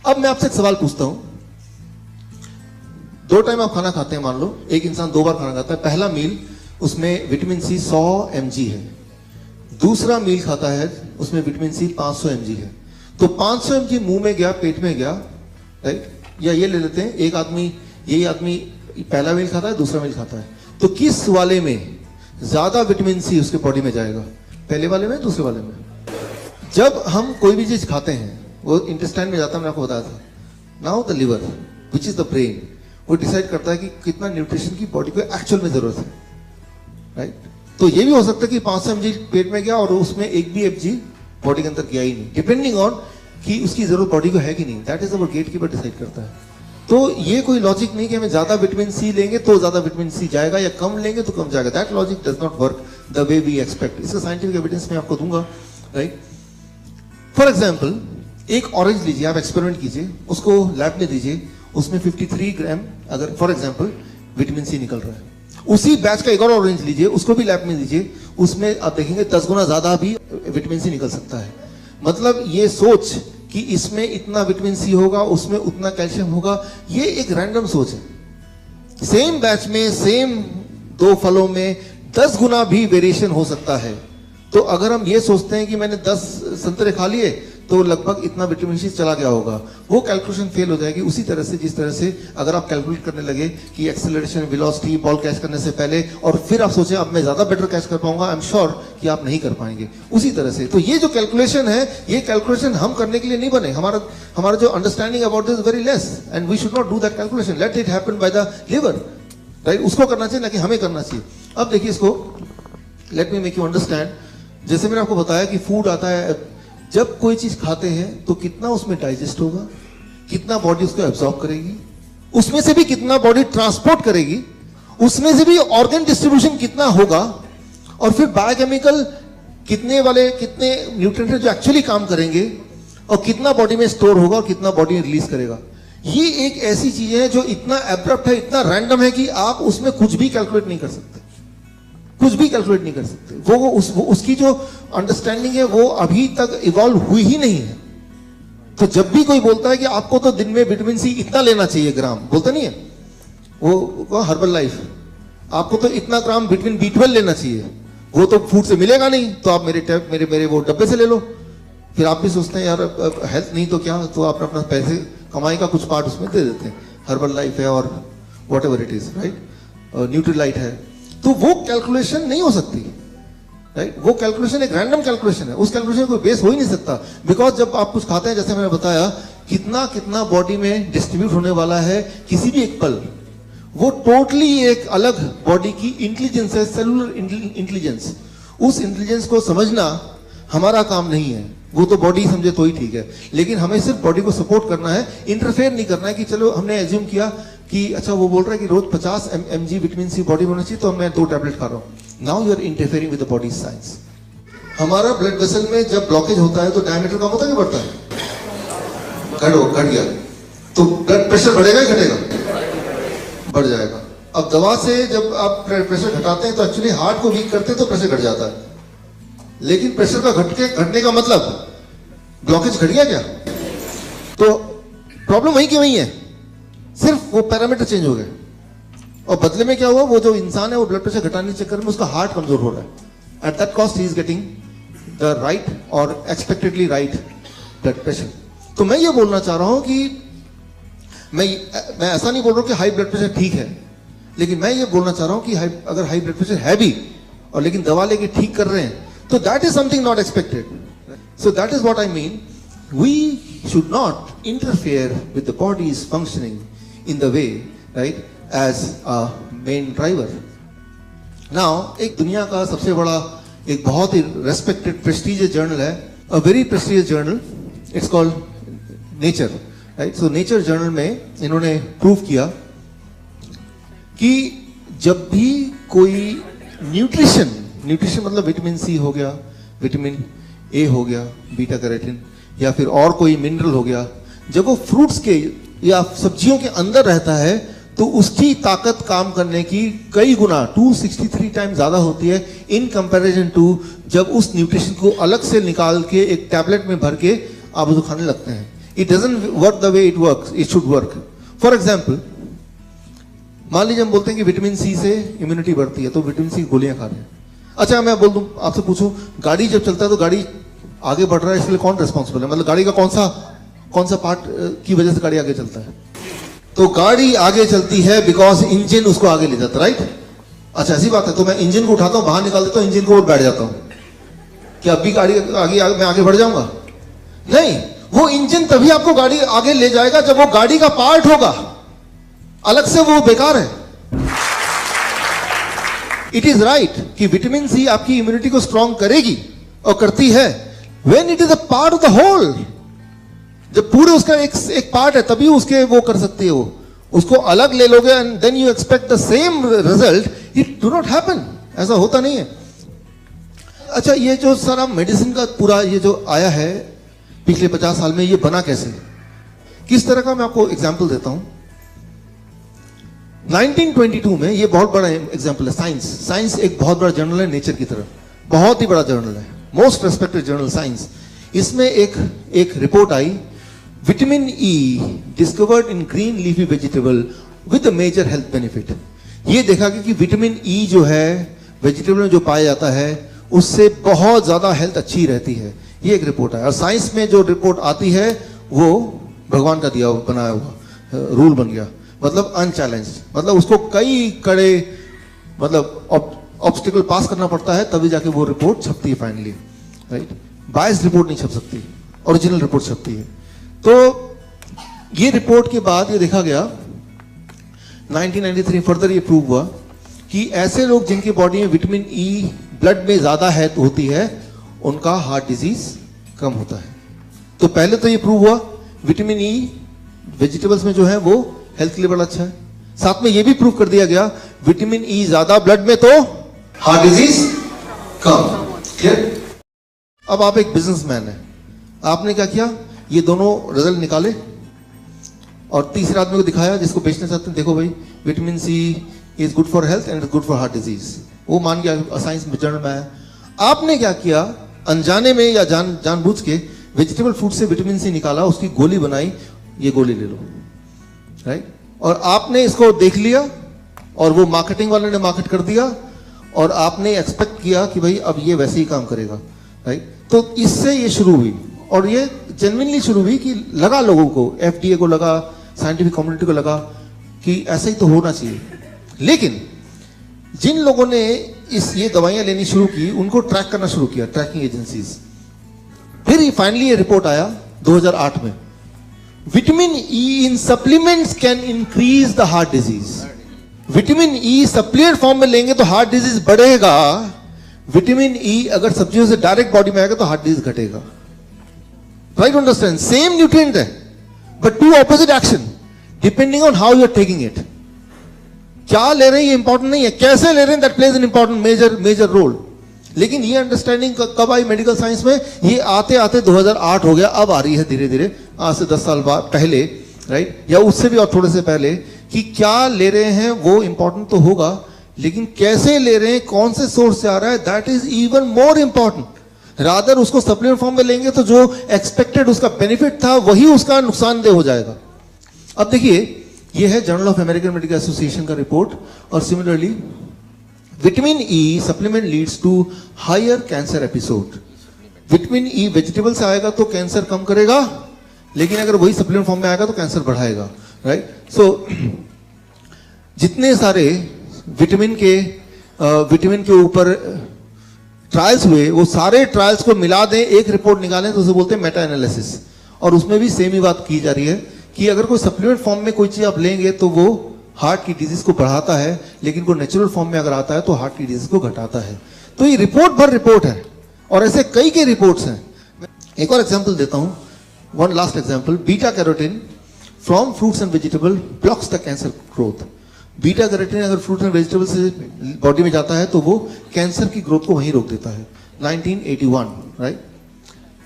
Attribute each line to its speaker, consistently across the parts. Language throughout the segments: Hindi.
Speaker 1: अब मैं आपसे एक सवाल पूछता हूं, 2 टाइम आप खाना खाते हैं, मान लो एक इंसान 2 बार खाना खाता है। पहला मील उसमें विटामिन सी 100 mg है, दूसरा मील खाता है उसमें विटामिन सी 500 mg है। तो 500 mg मुंह में गया, पेट में गया, राइट? या ये ले लेते हैं, एक आदमी, यही आदमी पहला मील खाता है, दूसरा मील खाता है, तो किस वाले में ज्यादा विटामिन सी उसके बॉडी में जाएगा, पहले वाले में, दूसरे वाले में? जब हम कोई भी चीज खाते हैं वो इंटेस्टाइन में जाता है, मैंने आपको बताया था। Now the liver which is the brain, वो डिसाइड करता है कि कितना न्यूट्रिशन की बॉडी को एक्चुअल में जरूरत है, राइट? तो ये भी हो सकता है कि 500 mg पेट में गया और उसमें एक भी mg बॉडी के अंदर गया ही नहीं, डिपेंडिंग ऑन कि उसकी जरूरत बॉडी को है कि नहीं। That is our gatekeeper decide करता है। तो ये कोई लॉजिक नहीं कि हमें ज्यादा विटामिन सी लेंगे तो ज्यादा विटामिन सी जाएगा या कम लेंगे तो कम जाएगा। That logic does not work the way we expect. इसका साइंटिफिक एविडेंस मैं आपको दूंगा, राइट? फॉर एग्जाम्पल, एक ऑरेंज लीजिए, आप एक्सपेरिमेंट कीजिए, उसको लैब में दीजिए, उसमें 53 ग्राम अगर फॉर एग्जाम्पल विटामिन सी निकल रहा है। उसी बैच का एक और ऑरेंज लीजिए, उसको भी लैब में दीजिए, उसमें आप देखेंगे 10 गुना ज्यादा भी विटामिन सी निकल सकता है। मतलब ये सोच कि इसमें इतना विटामिन सी होगा, उसमें उतना कैल्शियम होगा, ये एक रैंडम सोच है। सेम बैच में, सेम 2 फलों में 10 गुना भी वेरिएशन हो सकता है। तो अगर हम ये सोचते हैं कि मैंने 10 संतरे खा लिए तो लगभग इतना विटामिन सी चला गया होगा, वो कैलकुलेशन फेल हो जाएगी। उसी तरह से जिस तरह से अगर आप कैलकुलेट करने लगे कि एक्सेलरेशन, वेलोसिटी, बॉल कैच करने से पहले, और फिर आप सोचें अब मैं ज्यादा बेटर कैच कर पाऊंगा, आई एम श्योर कि आप नहीं कर पाएंगे। उसी तरह से तो ये जो कैलकुलेशन है, ये कैलकुलेशन हम करने के लिए नहीं बने। हमारा जो understanding about this very less, and we should not do that calculation. Let it happen by the liver, right? उसको करना चाहिए, ना कि हमें करना चाहिए। अब देखिए इसको, let me make you understand. जैसे मैंने आपको बताया कि फूड आता है, जब कोई चीज खाते हैं तो कितना उसमें डाइजेस्ट होगा, कितना बॉडी उसको एब्जॉर्ब करेगी, उसमें से भी कितना बॉडी ट्रांसपोर्ट करेगी, उसमें से भी ऑर्गन डिस्ट्रीब्यूशन कितना होगा, और फिर बायोकेमिकल कितने न्यूट्रिएंट जो एक्चुअली काम करेंगे, और कितना बॉडी में स्टोर होगा और कितना बॉडी रिलीज करेगा। ये एक ऐसी चीज है जो इतना एब्रप्ट है, इतना रैंडम है कि आप उसमें कुछ भी कैलकुलेट नहीं कर सकते, कुछ भी कैलकुलेट नहीं कर सकते। उसकी जो अंडरस्टैंडिंग है वो अभी तक इवॉल्व हुई ही नहीं है। तो जब भी कोई बोलता है कि आपको तो दिन में विटामिन सी इतना लेना चाहिए ग्राम, बोलता नहीं है वो हर्बल लाइफ, आपको तो इतना ग्राम विटामिन B12 लेना चाहिए, वो तो फूड से मिलेगा नहीं, तो आप मेरे वो डब्बे से ले लो। फिर आप भी सोचते हैं यार हेल्थ नहीं तो क्या, तो आप अपना पैसे कमाई का कुछ पार्ट उसमें दे देते हैं। हर्बल लाइफ है और what ever it is, right? Nutrilite है, तो वो कैलकुलेशन नहीं हो सकती, राइट? वो कैलकुलेशन एक रैंडम कैलकुलेशन है, उस कैलकुलेशन को बेस हो ही नहीं सकता। बिकॉज जब आप कुछ खाते हैं, जैसे मैंने बताया, कितना बॉडी में डिस्ट्रीब्यूट होने वाला है किसी भी एक पल, वो टोटली एक अलग बॉडी की इंटेलिजेंस है, सेलुलर इंटेलिजेंस। उस इंटेलिजेंस को समझना हमारा काम नहीं है, वो तो बॉडी समझे तो ही ठीक है। लेकिन हमें सिर्फ बॉडी को सपोर्ट करना है, इंटरफेयर नहीं करना है। कि चलो हमने एज्यूम किया कि अच्छा वो बोल रहा है कि रोज 50 mg विटामिन सी बॉडी में होना चाहिए, तो मैं 2 टैबलेट खा रहा हूं। Now you are interfering with the body science. हमारा ब्लड वेसल में जब ब्लॉकेज होता है तो डायमीटर कम होता है कि बढ़ता है? घट गया, तो ब्लड प्रेशर बढ़ेगा ही घटेगा? बढ़ जाएगा। अब दवा से जब आप प्रेशर घटाते हैं तो एक्चुअली हार्ट को वीक करते हैं तो प्रेशर घट जाता है। लेकिन प्रेशर का घटने का मतलब ब्लॉकेज घट गया क्या? तो प्रॉब्लम वहीं की वहीं है, सिर्फ वो पैरामीटर चेंज हो गए। और बदले में क्या हुआ, वो जो इंसान है वो ब्लड प्रेशर घटाने के चक्कर में उसका हार्ट कमजोर हो रहा है। At that cost he is getting the right और एक्सपेक्टेडली राइट ब्लड प्रेशर। तो मैं ये बोलना चाह रहा हूं कि मैं ऐसा नहीं बोल रहा हूं कि हाई ब्लड प्रेशर ठीक है, लेकिन मैं ये बोलना चाह रहा हूं कि अगर हाई ब्लड प्रेशर है भी और लेकिन दवा लेके ठीक कर रहे हैं, तो that is something not expected. So that is what I mean, we should not interfere with the body's functioning in the way, right, as a main driver. Now, एक दुनिया का सबसे बड़ा, एक बहुत ही respected, prestigious journal है, a very prestigious journal, it's called Nature, right? So Nature journal में इन्होंने prove किया कि जब भी कोई न्यूट्रिशन मतलब विटामिन सी हो गया, विटामिन ए हो गया, बीटा कैरोटीन, या फिर और कोई मिनरल हो गया, जब वो फ्रूट्स के या सब्जियों के अंदर रहता है तो उसकी ताकत काम करने की कई गुना 263 टाइम ज्यादा होती है इन कंपैरिजन टू जब उस न्यूट्रिशन को अलग से निकाल के एक टैबलेट में भर के आप उसको खाने लगते हैं। It doesn't work the way it should work. For example, मान लीजिए हम बोलते हैं कि विटामिन सी से इम्यूनिटी बढ़ती है, तो विटामिन सी गोलियां खा रहे हैं। अच्छा, मैं बोल दूं, आपसे पूछूं, गाड़ी जब चलता है तो गाड़ी आगे बढ़ रहा है, इसके लिए कौन रिस्पॉन्सिबल है? मतलब गाड़ी का कौन सा पार्ट की वजह से गाड़ी आगे चलता है? तो गाड़ी आगे चलती है बिकॉज इंजन उसको आगे ले जाता है, राइट? अच्छा, ऐसी बात है। तो मैं इंजन को उठाता हूं, बाहर निकाल देता हूं, इंजन को बैठ जाता हूं, क्या अभी गाड़ी आगे मैं आगे बढ़ जाऊंगा? नहीं, वो इंजन तभी आपको गाड़ी आगे ले जाएगा जब वो गाड़ी का पार्ट होगा, अलग से वो बेकार है। इट इज राइट कि विटामिन सी आपकी इम्यूनिटी को स्ट्रांग करेगी और करती है, when it is a part of the whole. जब पूरे उसका एक पार्ट है तभी उसके वो कर सकती है। वो उसको अलग ले लोगे and then you expect the same result, it do not happen. ऐसा होता नहीं है। अच्छा, ये जो सारा मेडिसिन का पूरा ये जो आया है पिछले 50 साल में, ये बना कैसे, किस तरह का, मैं आपको एग्जांपल देता हूं। 1922 में, ये बहुत बड़ा एग्जांपल है। साइंस एक बहुत बड़ा जर्नल है, नेचर की तरह बहुत ही बड़ा जर्नल है, मोस्ट रेस्पेक्टेड जर्नल साइंस। इसमें एक रिपोर्ट आई, vitamin E discovered in green leafy vegetable with major health benefit. ये देखा कि विटामिन ई जो है वेजिटेबल में जो पाया जाता है उससे बहुत ज्यादा हेल्थ अच्छी रहती है। ये एक रिपोर्ट है। और साइंस में जो रिपोर्ट आती है वो भगवान का दिया बनाया हुआ रूल बन गया, मतलब अनचैलेंज्ड, मतलब उसको कई कड़े मतलब ऑब्स्टिकल पास करना पड़ता है तभी जाके वो रिपोर्ट छपती है फाइनली, राइट? बायस रिपोर्ट नहीं छप सकती, ओरिजिनल रिपोर्ट छपती है। तो ये रिपोर्ट के बाद ये देखा गया 1993 फर्दर ये प्रूव हुआ कि ऐसे लोग जिनकी बॉडी में विटामिन ई ब्लड में ज्यादा है तो होती है, उनका हार्ट डिजीज कम होता है। तो पहले तो ये प्रूव हुआ विटामिन ई वेजिटेबल्स में जो है वो हेल्थ के लिए बड़ा अच्छा है। साथ में ये भी प्रूव कर दिया गया विटामिन ई ज्यादा ब्लड में तो हार्ट डिजीज कम। क्लियर? अब आप एक बिजनेसमैन है, आपने क्या किया, ये दोनों रिजल्ट निकाले और तीसरे आदमी को दिखाया जिसको बेचना चाहते हैं, देखो भाई vitamin C is good for health and is good for heart disease. वो मान गया, साइंस में जर्नल में आया। आपने क्या किया, अनजाने में या जानबूझ के वेजिटेबल फूड से विटामिन सी निकाला, उसकी गोली बनाई, ये गोली ले लो, राइट? और आपने इसको देख लिया और वो मार्केटिंग वाले ने मार्केट कर दिया और आपने एक्सपेक्ट किया कि भाई अब ये वैसे ही काम करेगा, राइट? तो इससे ये शुरू हुई और ये जेन्युइनली शुरू हुई कि लगा लोगों को, FDA को लगा, साइंटिफिक कम्युनिटी को लगा कि ऐसा ही तो होना चाहिए। लेकिन जिन लोगों ने ये दवाइयां लेनी शुरू की उनको ट्रैक करना शुरू किया, ट्रैकिंग एजेंसीज। फिर फाइनली ये रिपोर्ट आया 2008 में, vitamin E in supplements can increase the heart disease. Vitamin E supplement form में लेंगे तो हार्ट डिजीज बढ़ेगा, विटामिन ई अगर सब्जियों से डायरेक्ट बॉडी में आएगा तो हार्ट डिजीज घटेगा। राइट? अंडरस्टैंड? सेम न्यूट्रिएंट है but two opposite action depending on how you are taking it. क्या ले रहे हैं ये इंपॉर्टेंट नहीं है, कैसे ले रहे हैं that plays an important major role. लेकिन ये अंडरस्टैंडिंग कब आई मेडिकल साइंस में? ये आते आते 2008 हो गया, अब आ रही है धीरे धीरे, आज से 10 साल बाद पहले, राइट? या उससे भी और थोड़े से पहले, कि क्या ले रहे हैं वो इंपॉर्टेंट तो होगा, लेकिन कैसे ले रहे हैं, कौन से सोर्स से आ रहा है, that is even more important. Rather उसको सप्लीमेंट फॉर्म में लेंगे तो जो एक्सपेक्टेड उसका बेनिफिट था वही उसका नुकसानदेह हो जाएगा। अब देखिए, ये है journal of American medical association का रिपोर्ट। और similarly vitamin E supplement leads to higher cancer episode. Vitamin E vegetable से आएगा तो कैंसर कम करेगा, लेकिन अगर वही सप्लीमेंट फॉर्म में आएगा तो कैंसर बढ़ाएगा, राइट? सो जितने सारे विटामिन के ऊपर ट्रायल्स हुए, वो सारे ट्रायल्स को मिला दें, एक रिपोर्ट निकालें तो उसे बोलते हैं मेटा एनालिसिस। और उसमें भी सेम ही बात की जा रही है कि अगर कोई सप्लीमेंट फॉर्म में कोई चीज आप लेंगे तो वो हार्ट की डिजीज को बढ़ाता है, लेकिन कोई नेचुरल फॉर्म में अगर आता है तो हार्ट की डिजीज को घटाता है। तो ये रिपोर्ट भर रिपोर्ट है और ऐसे कई के रिपोर्ट्स हैं। एक और एग्जांपल देता हूं, one last example. Beta carotene from fruits and vegetable blocks the cancer growth. Beta carotene अगर फ्रूट एंड वेजिटेबल से बॉडी में जाता है तो वो कैंसर की ग्रोथ को वहीं रोक देता है। 1981, राइट?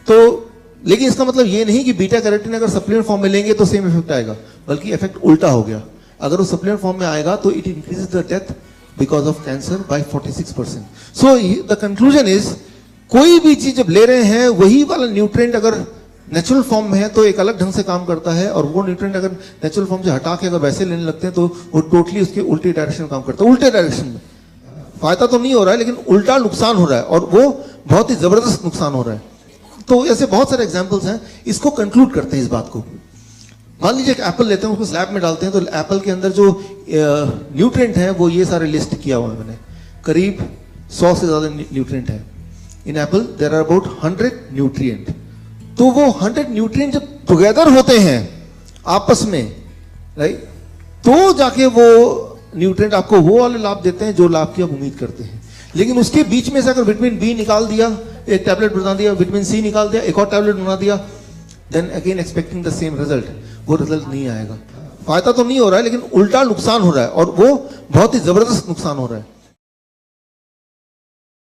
Speaker 1: तो लेकिन इसका मतलब ये नहीं कि बीटा कैरोटीन अगर सप्लीमेंट फॉर्म में लेंगे तो सेम इफेक्ट आएगा, बल्कि इफेक्ट उल्टा हो गया। अगर वो सप्लीमेंट फॉर्म में आएगा तो it increases the death because of cancer by 46%। So the conclusion is, कोई भी चीज जब ले रहे हैं वही वाला न्यूट्रिएंट अगर नेचुरल फॉर्म में है तो एक अलग ढंग से काम करता है, और वो न्यूट्रिएंट अगर नेचुरल फॉर्म से हटा के अगर वैसे लेने लगते हैं तो वो टोटली उसके उल्टी डायरेक्शन में काम करता है। उल्टे डायरेक्शन में फायदा तो नहीं हो रहा है, लेकिन उल्टा नुकसान हो रहा है, और वो बहुत ही जबरदस्त नुकसान हो रहा है। तो ऐसे बहुत सारे एग्जाम्पल्स हैं। इसको कंक्लूड करते हैं इस बात को। मान लीजिए एक एप्पल लेते हैं, उसको स्लैब में डालते हैं, तो एप्पल के अंदर जो न्यूट्रिएंट है वो ये सारे लिस्ट किया हुआ है मैंने, करीब 100 से ज्यादा न्यूट्रिएंट है। In apple there are about 100 nutrient. तो वो 100 न्यूट्रिएंट जब टुगेदर होते हैं आपस में, राइट, तो जाके वो न्यूट्रिएंट आपको वो वाले लाभ देते हैं जो लाभ की आप उम्मीद करते हैं। लेकिन उसके बीच में से अगर विटामिन बी निकाल दिया, एक टैबलेट बना दिया, विटामिन सी निकाल दिया, एक और टैबलेट बना दिया, then again expecting the same result, वो रिजल्ट नहीं आएगा। फायदा तो नहीं हो रहा है, लेकिन उल्टा नुकसान हो रहा है, और वो बहुत ही जबरदस्त नुकसान हो रहा है।